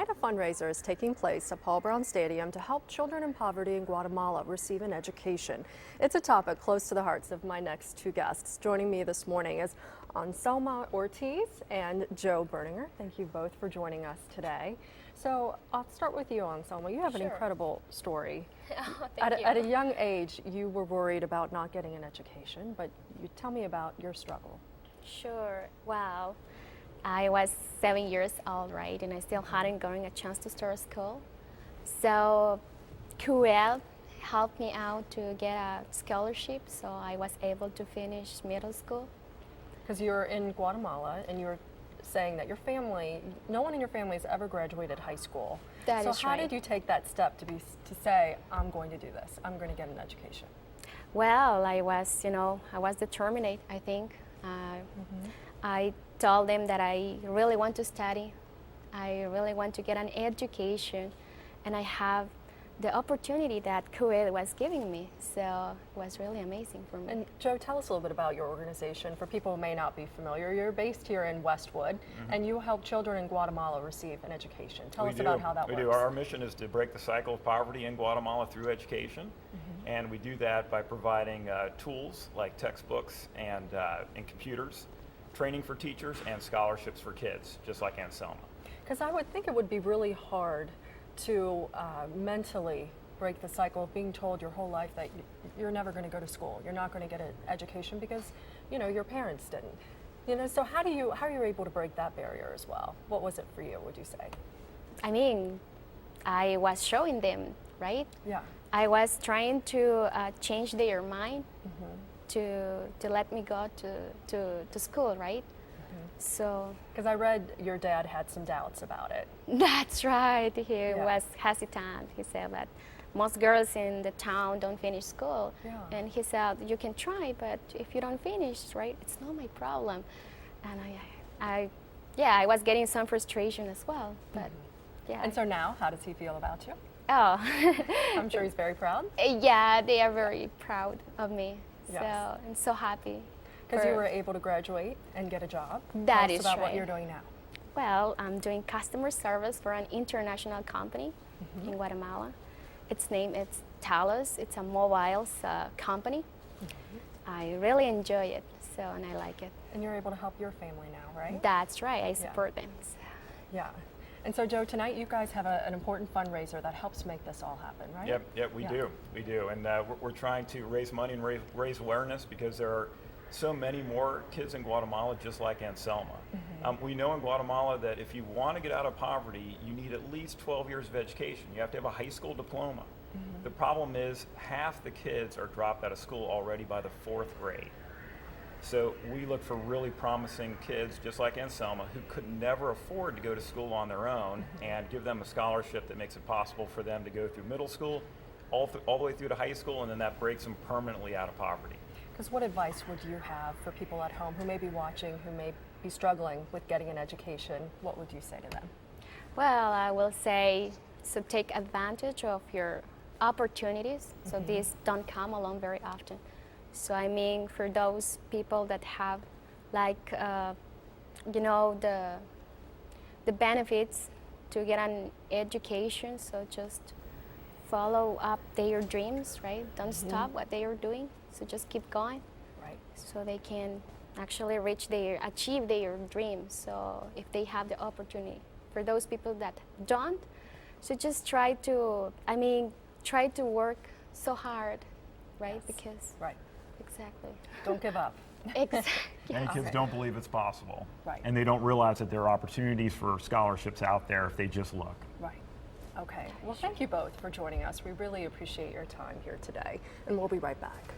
tonight a fundraiser is taking place at Paul Brown Stadium to help children in poverty in Guatemala receive an education. It's a topic close to the hearts of my next two guests. Joining me this morning is Anselma Ortiz and Joe Berninger. Thank you both for joining us today. So I'll start with you, Anselma. You have an incredible story. Oh, thank you. At a young age, you were worried about not getting an education, but you tell me about your struggle. Sure. Wow. I was 7 years old, right? And I still hadn't gotten a chance to start school. So Cooperative helped me out to get a scholarship, so I was able to finish middle school. Because you're in Guatemala and you're saying that your family, no one in your family has ever graduated high school. That is right. So how did you take that step to say, I'm going to do this, I'm going to get an education? Well, I was determined, I think. I told them that I really want to study, I really want to get an education, and I have the opportunity that Kuwait was giving me, so it was really amazing for me. And Joe, tell us a little bit about your organization. For people who may not be familiar, you're based here in Westwood, and you help children in Guatemala receive an education. Tell us about how that works. We do. Our mission is to break the cycle of poverty in Guatemala through education, and we do that by providing tools like textbooks and computers, training for teachers, and scholarships for kids, just like Anselma. Because I would think it would be really hard to mentally break the cycle of being told your whole life that you're never going to go to school, you're not going to get an education because, you know, your parents didn't. So how are you able to break that barrier as well? What was it for you, would you say? I mean, I was showing them, right? Yeah. I was trying to change their mind to let me go to school, right? So, because I read your dad had some doubts about it. That's right. He was hesitant. He said that most girls in the town don't finish school. Yeah. And he said, you can try, but if you don't finish, right, it's not my problem. And I was getting some frustration as well. But yeah. And so now, how does he feel about you? Oh. I'm sure he's very proud. Yeah, they are very proud of me. Yes. So I'm so happy. Because you were able to graduate and get a job. That Tell us is about right. what you're doing now. Well, I'm doing customer service for an international company in Guatemala. Its name is Talos. It's a mobiles company. I really enjoy it, and I like it. And you're able to help your family now, right? That's right. I support them. So. Yeah. And so, Joe, tonight you guys have an important fundraiser that helps make this all happen, right? Yep, we do. And we're trying to raise money and raise awareness because there are so many more kids in Guatemala just like Anselma. We know in Guatemala that if you want to get out of poverty, you need at least 12 years of education. You have to have a high school diploma. The problem is half the kids are dropped out of school already by the 4th grade. So we look for really promising kids just like Anselma who could never afford to go to school on their own and give them a scholarship that makes it possible for them to go through middle school, all the way through to high school, and then that breaks them permanently out of poverty. Because what advice would you have for people at home who may be watching, who may be struggling with getting an education? What would you say to them? Well, I will say, so take advantage of your opportunities. So these don't come along very often. So I mean, for those people that have, like, the benefits to get an education, so just follow up their dreams, right? Don't stop what they are doing. So just keep going, right? So they can actually achieve their dreams. So if they have the opportunity, for those people that don't, so just try to work so hard, right? Because exactly. Don't give up. Exactly. Many kids don't believe it's possible, right? And they don't realize that there are opportunities for scholarships out there if they just look. Right. Okay. Well, thank you both for joining us. We really appreciate your time here today, and we'll be right back.